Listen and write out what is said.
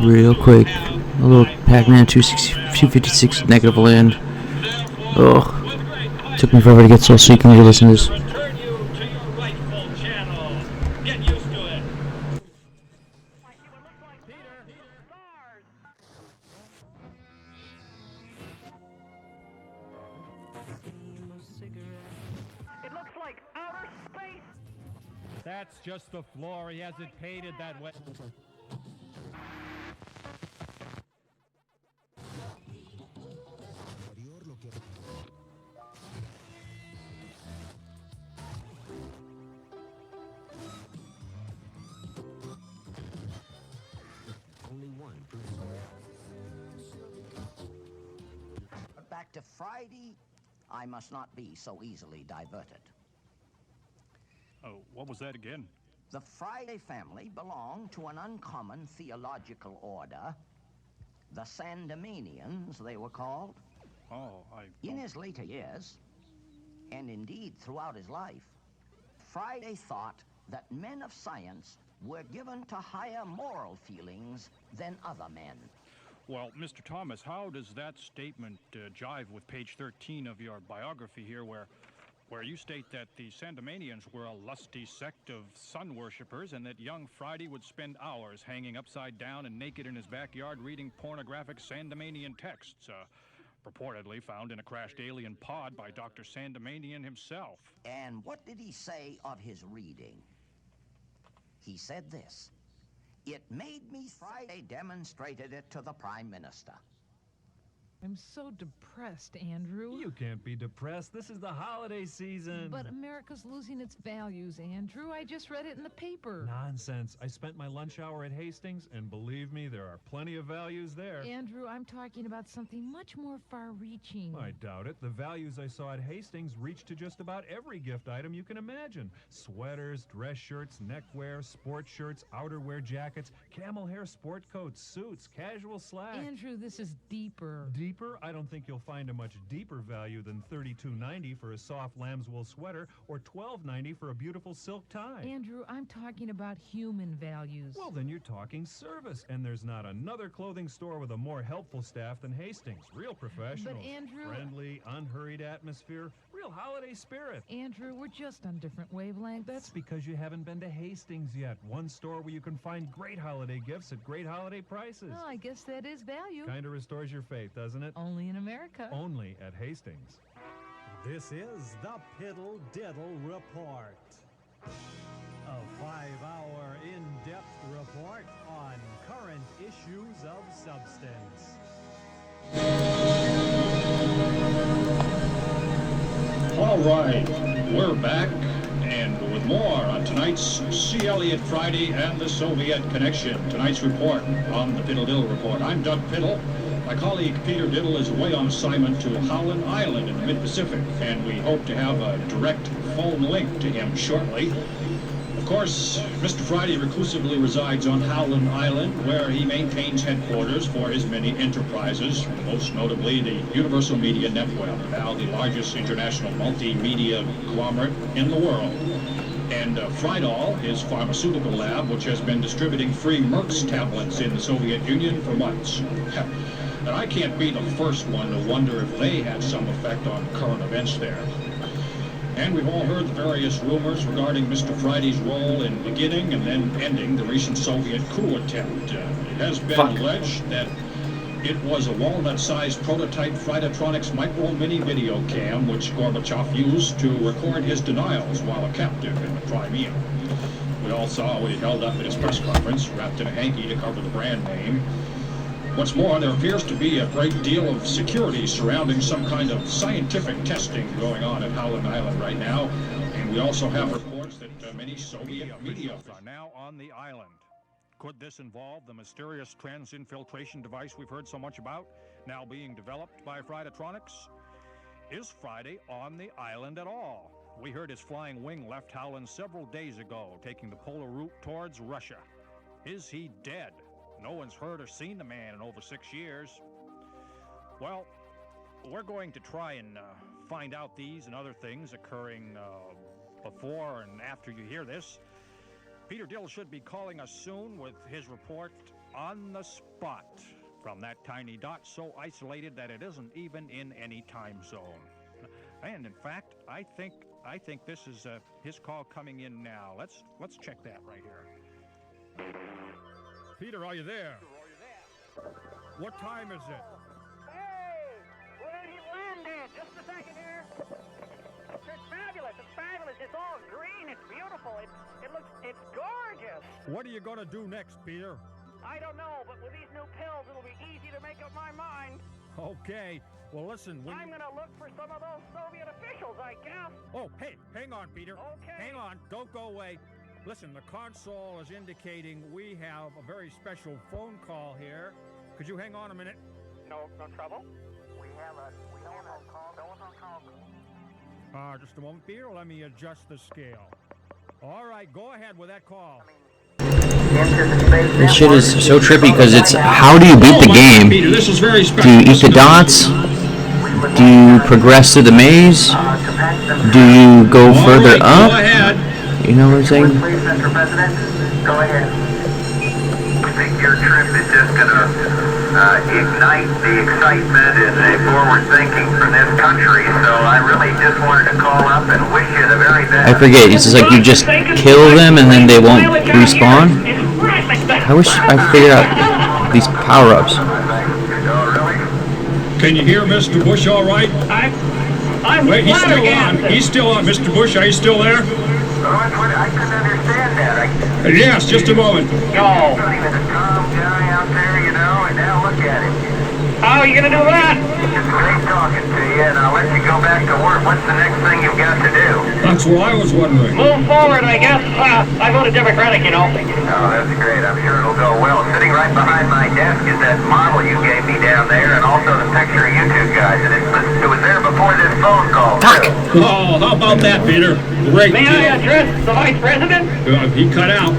real quick. A little Pacman256 Negativland. Ugh. Took me forever to get so you can really listen to this. Return you to your rightful channel. Get used to it. It looks like outer space. That's just the floor. He has it painted that way. Back to Friday, I must not be so easily diverted. Oh, what was that again? The Friday family belonged to an uncommon theological order, the Sandemanians, they were called. Oh, In his later years, and indeed throughout his life, Friday thought that men of science were given to higher moral feelings than other men. Well, Mr. Thomas, how does that statement jive with page 13 of your biography here, where you state that the Sandemanians were a lusty sect of sun worshippers and that young Friday would spend hours hanging upside down and naked in his backyard reading pornographic Sandemanian texts, purportedly found in a crashed alien pod by Dr. Sandemanian himself? And what did he say of his reading? He said this: "It made me." Friday demonstrated it to the Prime Minister. I'm so depressed, Andrew. You can't be depressed. This is the holiday season. But America's losing its values, Andrew. I just read it in the paper. Nonsense. I spent my lunch hour at Hastings, and believe me, there are plenty of values there. Andrew, I'm talking about something much more far-reaching. I doubt it. The values I saw at Hastings reach to just about every gift item you can imagine. Sweaters, dress shirts, neckwear, sports shirts, outerwear jackets, camel hair sport coats, suits, casual slacks. Andrew, this is deeper. Deeper? I don't think you'll find a much deeper value than $32.90 for a soft lambswool sweater or $12.90 for a beautiful silk tie. Andrew, I'm talking about human values. Well, then you're talking service, and there's not another clothing store with a more helpful staff than Hastings. Real professional, But Andrew, friendly, unhurried atmosphere, real holiday spirit. Andrew, we're just on different wavelengths. That's because you haven't been to Hastings yet. One store where you can find great holiday gifts at great holiday prices. Well, I guess that is value. Kind of restores your faith, doesn't it? Only in America. Only at Hastings. This is the Piddle Diddle Report. A 5-hour in-depth report on current issues of substance. All right, we're back, and with more on tonight's C. Elliott Friday and the Soviet Connection. Tonight's report on the Piddle Diddle Report. I'm Doug Piddle. My colleague Peter Diddle is away on assignment to Howland Island in the mid-Pacific, and we hope to have a direct phone link to him shortly. Of course, Mr. Friday reclusively resides on Howland Island, where he maintains headquarters for his many enterprises, most notably the Universal Media Network, now the largest international multimedia conglomerate in the world. And Friedal, his pharmaceutical lab, which has been distributing free Merck's tablets in the Soviet Union for months. And I can't be the first one to wonder if they had some effect on current events there. And we've all heard the various rumors regarding Mr. Friday's role in beginning and then ending the recent Soviet coup attempt. It has been alleged that it was a walnut-sized prototype Fridatronics micro-mini video cam which Gorbachev used to record his denials while a captive in the Crimea. We all saw what he held up at his press conference, wrapped in a hanky to cover the brand name. What's more, there appears to be a great deal of security surrounding some kind of scientific testing going on at Howland Island right now, and we also have reports that many Soviet media are now on the island. Could this involve the mysterious trans-infiltration device we've heard so much about, now being developed by Fridatronics? Is Friday on the island at all? We heard his flying wing left Howland several days ago, taking the polar route towards Russia. Is he dead? No one's heard or seen the man in over 6 years. Well, we're going to try and find out these and other things occurring before and after you hear this. Peter Dill should be calling us soon with his report on the spot from that tiny dot so isolated that it isn't even in any time zone. And in fact, I think this is his call coming in now. Let's check that right here. Peter, are you there? What time is it? Hey, where did he land at? Just a second here. It's fabulous. It's fabulous. It's all green. It's beautiful. It's gorgeous. What are you going to do next, Peter? I don't know, but with these new pills, it'll be easy to make up my mind. Okay. Well, listen. I'm going to look for some of those Soviet officials, I guess. Oh, hey, hang on, Peter. Okay. Hang on. Don't go away. Listen, the console is indicating we have a very special phone call here. Could you hang on a minute? No trouble? We have a call. No one's on call. Just a moment, Peter. Let me adjust the scale. All right, go ahead with that call. This shit is so trippy because it's how do you beat the game? Peter, this is very special. Do you eat the dots? Do you progress through the maze? Do you go further up? Go ahead. You know what I'm saying? Please, Mr. President, go ahead. I think your trip is just going to ignite the excitement and the forward thinking for this country, so I really just wanted to call up and wish you the very best. I forget. It's just like you just kill them and then they won't respawn. I wish I figured out these power-ups. Can you hear Mr. Bush all right? I'm Wait, he's still on. He's still on. Mr. Bush, are you still there? I couldn't understand that. Yes, just a moment. No. He was a calm guy out there, you know, and now look at him. How are you going to do that? It's great talking to you, and I'll let you go back to work. What's the next thing you've got to do? That's what I was wondering. Move forward, I guess. I voted Democratic, you know. Oh, that's great. I'm sure it'll go well. Sitting right behind my desk is that model you gave me down there, and also the picture of you two guys. And it was there before this phone call. Fuck! Oh, how about that, Peter? Great May deal. I address the Vice President? He cut out.